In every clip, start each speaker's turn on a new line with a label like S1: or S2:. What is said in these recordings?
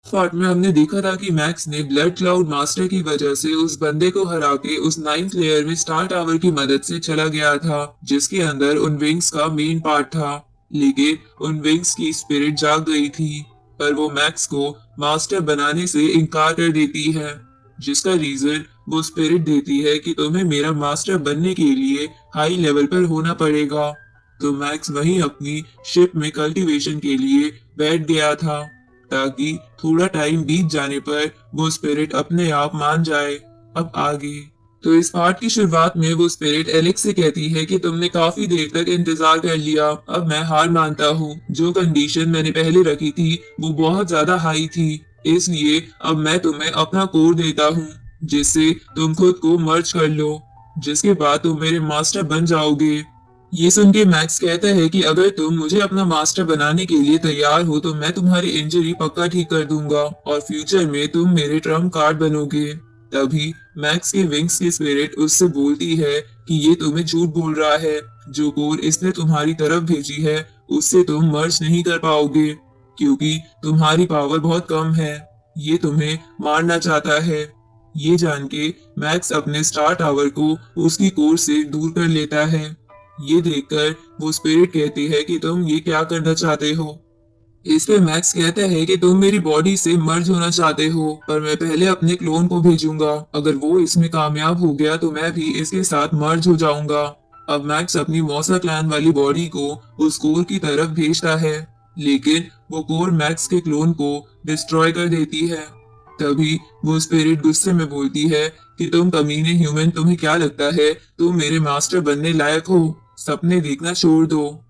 S1: Part में हमने देखा था कि मैक्स ने ब्लड क्लाउड मास्टर की वजह से उस बंदे को हरा के उस नाइन्थ लेयर में स्टार टावर की मदद से चला गया था, जिसके अंदर उन विंग्स का मेन पार्ट था। लेकिन उन विंग्स की स्पिरिट जाग गई थी, पर वो मैक्स को मास्टर बनाने से इनकार कर देती है, जिसका रीजन वो स्पिरिट देती है कि तुम्हें मेरा मास्टर बनने के लिए हाई लेवल पर होना पड़ेगा। तो मैक्स वहीं अपनी शिप में कल्टीवेशन के लिए बैठ गया था, ताकि थोड़ा टाइम बीत जाने पर वो स्पिरिट अपने आप मान जाए। अब आगे तो इस पार्ट की शुरुआत में वो स्पिरिट एलेक्स से कहती है कि तुमने काफी देर तक इंतजार कर लिया, अब मैं हार मानता हूँ। जो कंडीशन मैंने पहले रखी थी वो बहुत ज्यादा हाई थी, इसलिए अब मैं तुम्हें अपना कोर देता हूँ, जिससे तुम खुद को मर्ज कर लो, जिसके बाद तुम मेरे मास्टर बन जाओगे। ये सुन के मैक्स कहता है कि अगर तुम मुझे अपना मास्टर बनाने के लिए तैयार हो तो मैं तुम्हारी इंजरी पक्का ठीक कर दूंगा और फ्यूचर में तुम मेरे ट्रम्प कार्ड बनोगे। तभी मैक्स के विंग्स की स्पिरिट उससे बोलती है कि ये तुम्हें झूठ बोल रहा है, जो कोर इसने तुम्हारी तरफ भेजी है उससे तुम मर्ज नहीं कर पाओगे, क्योंकि तुम्हारी पावर बहुत कम है। ये तुम्हें मारना चाहता है। ये जान के मैक्स अपने स्टार टावर को उसकी कोर से दूर कर लेता है। ये देखकर वो स्पिरिट कहती है कि तुम ये क्या करना चाहते हो। इस पे मैक्स कहता है कि तुम मेरी बॉडी से मर्ज होना चाहते हो, पर मैं पहले अपने क्लोन को भेजूंगा। अगर वो इसमें कामयाब हो गया तो मैं भी इसके साथ मर्ज हो जाऊंगा। अब मैक्स अपनी मौसा क्लैन वाली बॉडी को उस कोर की तरफ भेजता है, लेकिन वो कोर मैक्स के क्लोन को डिस्ट्रॉय कर देती है। तभी वो स्पिरिट गुस्से में बोलती है कि तुम कमीने ह्यूमन, तुम्हें क्या लगता है तुम मेरे मास्टर बनने लायक हो? सपने देखना छोड़ दो।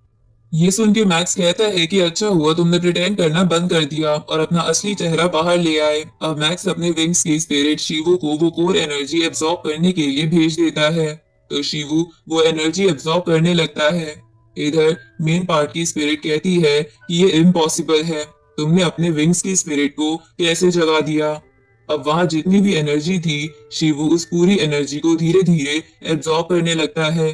S1: ये सुन के मैक्स कहता है कि अच्छा हुआ तुमने प्रिटेंड करना बंद कर दिया और अपना असली चेहरा बाहर ले आए। अब मैक्स अपने विंग्स की स्पिरिट शिवू को वो कोर एनर्जी एब्जॉर्ब करने के लिए भेज देता है, तो शिवू वो एनर्जी एब्जॉर्ब करने लगता है। इधर मेन पार्ट की स्पिरिट कहती है कि ये इम्पॉसिबल है, तुमने अपने विंग्स की स्पिरिट को कैसे जगा दिया? अब वहां जितनी भी एनर्जी थी, शिवू उस पूरी एनर्जी को धीरे धीरे एब्जॉर्ब करने लगता है।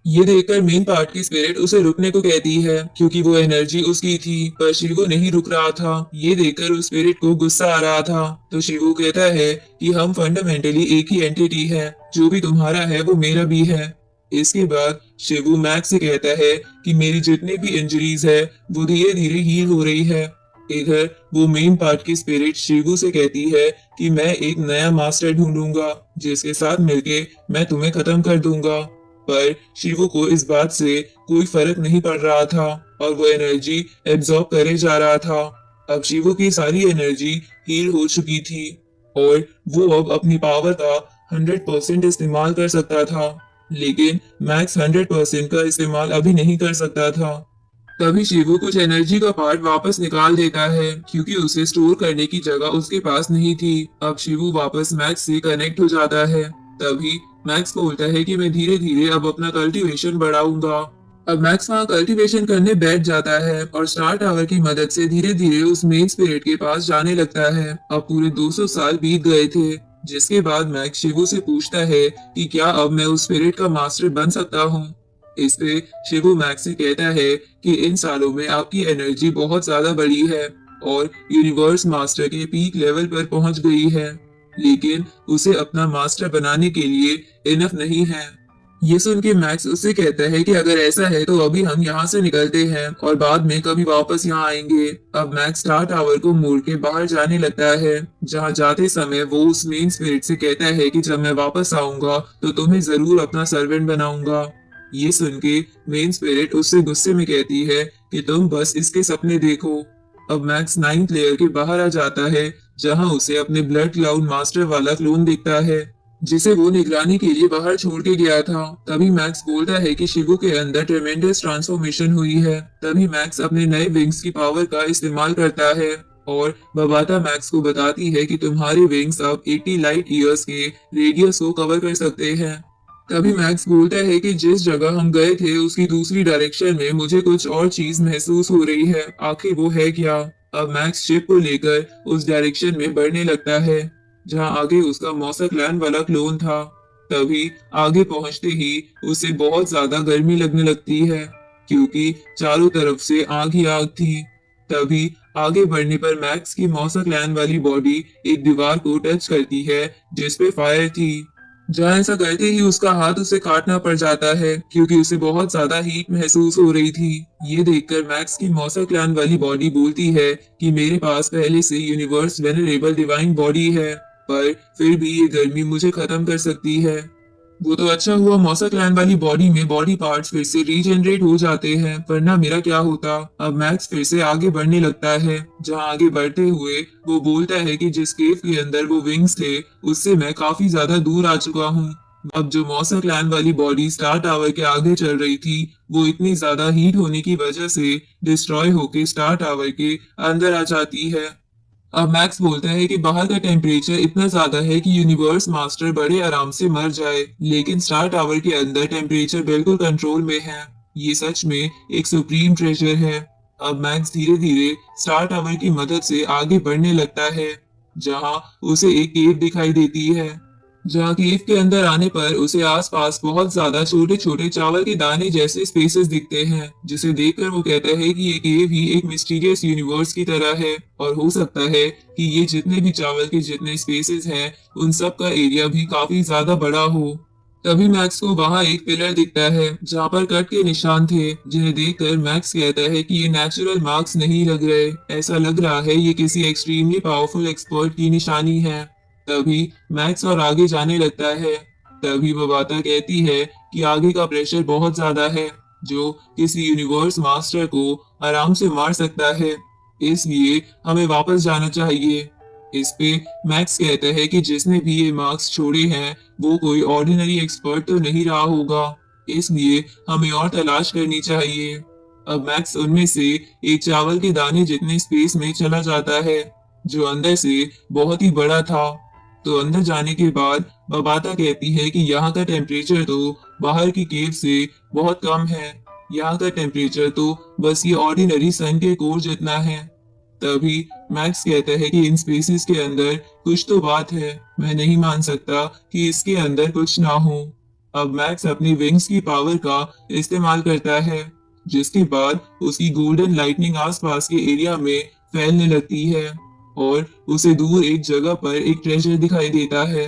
S1: ये देखकर मेन पार्ट की स्पिरिट उसे रुकने को कहती है, क्योंकि वो एनर्जी उसकी थी, पर शिवू नहीं रुक रहा था। ये देखकर उस स्पिरिट को गुस्सा आ रहा था, तो शिवू कहता है कि हम फंडामेंटली एक ही एंटिटी है, जो भी तुम्हारा है वो मेरा भी है। इसके बाद शिवू मैक्स से कहता है कि मेरी जितनी भी इंजरीज है वो धीरे धीरे हील हो रही है। इधर वो मेन पार्ट की स्पिरिट शिवू से कहती है कि मैं एक नया मास्टर ढूंढूंगा, जिसके साथ मिलके मैं तुम्हें खत्म कर दूंगा। पर शिवू को इस बात से कोई फर्क नहीं पड़ रहा था और वो एनर्जी एब्जॉर्ब करे जा रहा था। अब शिवू की सारी एनर्जी हील हो चुकी थी और वो अब अपनी पावर का 100% इस्तेमाल कर सकता था, लेकिन मैक्स 100% का इस्तेमाल अभी नहीं कर सकता था। तभी शिवू कुछ एनर्जी का पार्ट वापस निकाल देता है, क्योंकि उसे स्टोर करने की जगह उसके पास नहीं थी। अब शिवू वापस मैक्स से कनेक्ट हो जाता है। तभी मैक्स बोलता है कि मैं धीरे धीरे अब अपना कल्टीवेशन बढ़ाऊंगा। अब मैक्स वहाँ कल्टीवेशन करने बैठ जाता है और स्टार टावर की मदद से धीरे धीरे उस मेन स्पिरिट के पास जाने लगता है। अब पूरे 200 साल बीत गए थे, जिसके बाद मैक्स शिवू से पूछता है कि क्या अब मैं उस स्पिरिट का मास्टर बन सकता हूँ। इस पे शिवू मैक्स से कहता है कि इन सालों में आपकी एनर्जी बहुत ज्यादा बढ़ी है और यूनिवर्स मास्टर के पीक लेवल पर पहुंच गई है, लेकिन उसे अपना मास्टर बनाने के लिए इनफ नहीं है। ये सुन के मैक्स उससे कहता है कि अगर ऐसा है तो अभी हम यहाँ से निकलते हैं और बाद में कभी वापस यहाँ आएंगे। अब मैक्स स्टार टावर को मोड़ के बाहर जाने लगता है। जहाँ जाते समय वो उस मेन स्पिरिट से कहता है कि जब मैं वापस आऊंगा तो तुम्हें जरूर अपना सर्वेंट बनाऊंगा। ये सुन के मेन स्पिरिट उससे गुस्से में कहती है कि तुम बस इसके सपने देखो। अब मैक्स 9th लेयर के बाहर आ जाता है, जहां उसे अपने ब्लड क्लाउड मास्टर वाला क्लोन दिखता है, जिसे वो निगरानी के लिए बाहर छोड़ के गया था। तभी मैक्स बोलता है कि शिवू के अंदर ट्रेमेंडस ट्रांसफॉर्मेशन हुई है। तभी मैक्स अपने नए विंग्स की पावर का इस्तेमाल करता है और बबाता मैक्स को बताती है कि तुम्हारे विंग्स अब 80 लाइट ईयर्स के रेडियस को कवर कर सकते हैं। तभी मैक्स बोलता है कि जिस जगह हम गए थे उसकी दूसरी डायरेक्शन में मुझे कुछ और चीज महसूस हो रही है, आखिर वो है क्या? अब मैक्स शिप को लेकर उस डायरेक्शन में बढ़ने लगता है, जहां आगे उसका मौसा क्लैन वाला क्लोन था। तभी आगे पहुंचते ही उसे बहुत ज्यादा गर्मी लगने लगती है, क्योंकि चारों तरफ से आग ही आग थी। तभी आगे बढ़ने पर मैक्स की मौसा क्लैन वाली बॉडी एक दीवार को टच करती है जिसपे फायर थी। जहाँ ऐसा करते ही उसका हाथ उसे काटना पड़ जाता है क्योंकि उसे बहुत ज्यादा हीट महसूस हो रही थी। ये देखकर मैक्स की मौसा क्लैन वाली बॉडी बोलती है कि मेरे पास पहले से यूनिवर्स वेनरेबल डिवाइन बॉडी है, पर फिर भी ये गर्मी मुझे खत्म कर सकती है। वो तो अच्छा हुआ मौसा क्लैन वाली बॉडी में बॉडी पार्ट्स फिर से रीजनरेट हो जाते हैं, वरना मेरा क्या होता। अब मैक्स फिर से आगे बढ़ने लगता है। जहां आगे बढ़ते हुए वो बोलता है कि जिस केव के अंदर वो विंग्स थे उससे मैं काफी ज्यादा दूर आ चुका हूँ। अब जो मौसा क्लैन वाली बॉडी स्टार टावर के आगे चल रही थी वो इतनी ज्यादा हीट होने की वजह से डिस्ट्रॉय होके स्टार टावर के अंदर आ जाती है। अब मैक्स बोलता है कि बाहर का टेम्परेचर इतना ज्यादा है कि यूनिवर्स मास्टर बड़े आराम से मर जाए, लेकिन स्टार टावर के अंदर टेम्परेचर बिल्कुल कंट्रोल में है। ये सच में एक सुप्रीम ट्रेजर है। अब मैक्स धीरे धीरे स्टार टावर की मदद से आगे बढ़ने लगता है, जहां उसे एक केव दिखाई देती है। जहाँ केव के अंदर आने पर उसे आसपास बहुत ज्यादा छोटे छोटे चावल के दाने जैसे स्पेसेस दिखते हैं, जिसे देखकर वो कहता है कि ये केव ही एक मिस्टीरियस यूनिवर्स की तरह है और हो सकता है कि ये जितने भी चावल के जितने स्पेसेस हैं उन सब का एरिया भी काफी ज्यादा बड़ा हो। तभी मैक्स को वहां एक पिलर दिखता है जहाँ पर कट के निशान थे, जिन्हें देखकर मैक्स कहता है कि ये नेचुरल मार्क्स नहीं लग रहे, ऐसा लग रहा है ये किसी एक्सट्रीमली पावरफुल एक्सपर्ट की निशानी है। तभी मैक्स और आगे जाने लगता है। तभी वो बाता कहती है कि आगे का प्रेशर बहुत ज्यादा है जो किसी यूनिवर्स मास्टर को आराम से मार सकता है, इसलिए हमें वापस जाना चाहिए। इस पे मैक्स कहता है कि जिसने भी ये मार्क्स छोड़े हैं वो कोई ऑर्डिनरी एक्सपर्ट तो नहीं रहा होगा, इसलिए हमें और तलाश करनी चाहिए। अब मैक्स उनमें से एक चावल के दाने जितने स्पेस में चला जाता है जो अंदर से बहुत ही बड़ा था। तो अंदर जाने के बाद बबाता कहती है कि यहाँ का टेम्परेचर तो बाहर की केव से बहुत कम है, यहाँ का टेम्परेचर तो बस ये ऑर्डिनरी सन के कोर जितना है। तभी मैक्स कहता है कि इन स्पेसिस के अंदर कुछ तो बात है, मैं नहीं मान सकता कि इसके अंदर कुछ ना हो। अब मैक्स अपनी विंग्स की पावर का इस्तेमाल करता है, जिसके बाद उसकी गोल्डन लाइटनिंग आसपास के एरिया में फैलने लगती है और उसे दूर एक जगह पर एक ट्रेजर दिखाई देता है।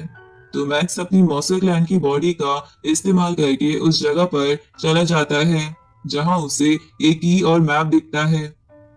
S1: तो मैक्स अपनी मॉन्स्टर क्लैन की बॉडी का इस्तेमाल करके उस जगह पर चला जाता है जहां उसे एक की और मैप दिखता है,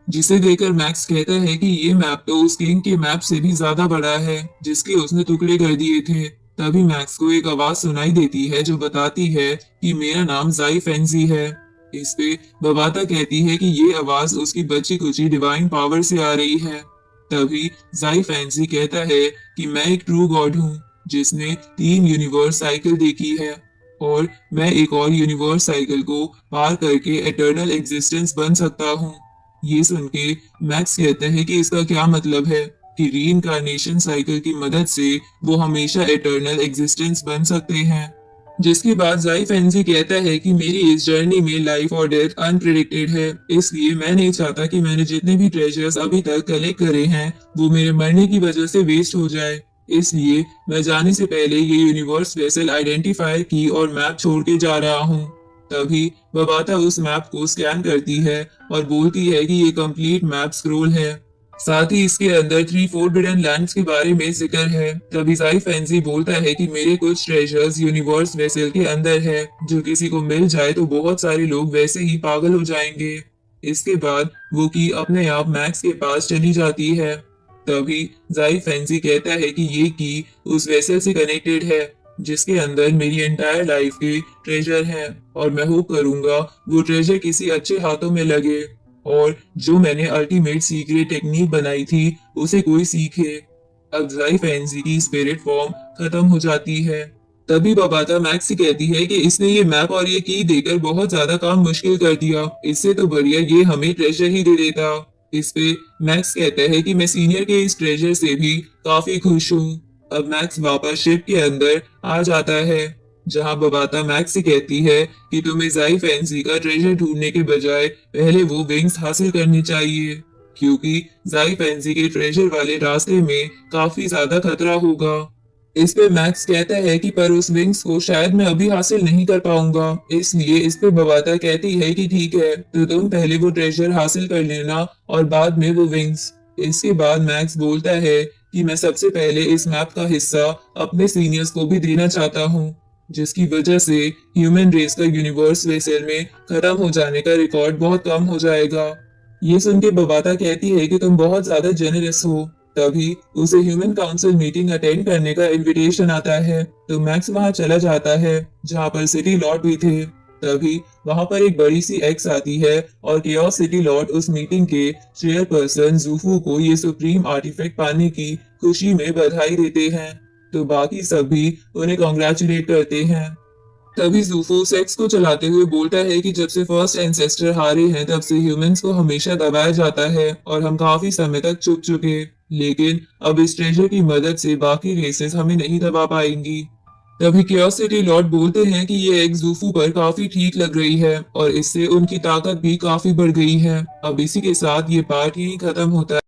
S1: जिसे देखकर मैक्स कहता है कि ये मैप तो उस किंग के मैप से भी ज्यादा बड़ा है जिसके उसने टुकड़े कर दिए थे। तभी मैक्स को एक आवाज सुनाई देती है जो बताती है कि मेरा नाम जाई फैंसी है। इस पे बबाता कहती है कि ये आवाज उसकी बची कुची डिवाइन पावर से आ रही है। तभी जाई फैंसी कहता है कि मैं एक ट्रू गॉड हूँ जिसने 3 यूनिवर्स साइकिल देखी है और मैं एक और यूनिवर्स साइकिल को पार करके एटर्नल एग्जिस्टेंस बन सकता हूँ। ये सुन के मैक्स कहते हैं कि इसका क्या मतलब है कि रीइंकार्नेशन साइकिल की मदद से वो हमेशा एटर्नल एग्जिस्टेंस बन सकते हैं। जिसके बाद जाई फैंसी कहता है कि मेरी इस जर्नी में लाइफ और डेथ अनप्रेडिक्टेड है, इसलिए मैं नहीं चाहता कि मैंने जितने भी ट्रेजर्स अभी तक कलेक्ट करे हैं वो मेरे मरने की वजह से वेस्ट हो जाए। इसलिए मैं जाने से पहले ये यूनिवर्स वेसल आइडेंटिफायर की और मैप छोड़ के जा रहा हूँ। तभी बबाता उस मैप को स्कैन करती है और बोलती है कि ये कंप्लीट मैप स्क्रोल है, साथ ही इसके अंदर 3 फोरबिडन लैंड्स के बारे में जिक्र है। तभी जाई फैंसी बोलता है कि मेरे कुछ ट्रेजर्स यूनिवर्स वेसल के अंदर है जो किसी को मिल जाए तो बहुत सारे लोग वैसे ही पागल हो जाएंगे। इसके बाद वो की अपने आप मैक्स के पास चली जाती है। तभी जाई फैंसी कहता है कि ये की उस वेसल से कनेक्टेड है जिसके अंदर मेरी एंटायर लाइफ के ट्रेजर हैं और मैं होप करूंगा वो ट्रेजर किसी अच्छे हाथों में लगे और जो मैंने अल्टीमेट सीक्रेट टेक्निक बनाई थी उसे कोई सीखे। अब जाई फैंसी की स्पिरिट फॉर्म खत्म हो जाती है। तभी बबाता मैक्स से कहती है कि इसने ये मैप और ये की देकर बहुत ज्यादा काम मुश्किल कर दिया, इससे तो बढ़िया ये हमें ट्रेजर ही दे देता। इस पे मैक्स कहता है कि मैं सीनियर के इस ट्रेजर से भी काफी खुश हूँ। अब मैक्स वापस शिप के अंदर आ जाता है जहां बबाता मैक्स से कहती है कि तुम्हें जाई फैंसी का ट्रेजर ढूंढने के बजाय पहले वो विंग्स हासिल करनी चाहिए, क्योंकि जाई फैंसी के ट्रेजर वाले रास्ते में काफी ज्यादा खतरा होगा। इस पे मैक्स कहता है कि पर उस विंग्स को शायद मैं अभी हासिल नहीं कर पाऊंगा, इसलिए इस पे बवाता कहती है कि ठीक है, तो तुम पहले वो ट्रेजर हासिल कर लेना और बाद में वो विंग्स। इसके बाद मैक्स बोलता है कि मैं सबसे पहले इस मैप का हिस्सा अपने सीनियर्स को भी देना चाहता हूँ, जिसकी वजह से ह्यूमन रेस का यूनिवर्स वेसल में खत्म हो जाने का रिकॉर्ड बहुत कम हो जाएगा। ये सुन के बबाता कहती है कि तुम बहुत ज्यादा जेनरस हो। तभी उसे ह्यूमन काउंसिल मीटिंग अटेंड करने का इनविटेशन आता है, तो मैक्स वहां चला जाता है जहां पर सिटी लॉर्ड भी थे। तभी वहां पर एक बड़ी सी एक्स आती है और केओस सिटी लॉर्ड उस मीटिंग के चेयरपर्सन जूफू को ये सुप्रीम आर्टिफैक्ट पाने की खुशी में बधाई देते हैं। तो बाकी सब भी उन्हें कॉन्ग्रेचुलेट करते हैं। तभी जूफो सेक्स को चलाते हुए बोलता है कि जब से फर्स्ट एंसेस्टर हारे हैं तब से ह्यूमंस को हमेशा दबाया जाता है और हम काफी समय तक चुप चुके, लेकिन अब इस ट्रेजर की मदद से बाकी रेसेस हमें नहीं दबा पाएंगी। तभी क्यूरियोसिटी लॉर्ड बोलते हैं कि ये एक जूफू पर काफी ठीक लग रही है और इससे उनकी ताकत भी काफी बढ़ गई है। अब इसी के साथ ये पार्ट यहीं खत्म होता है।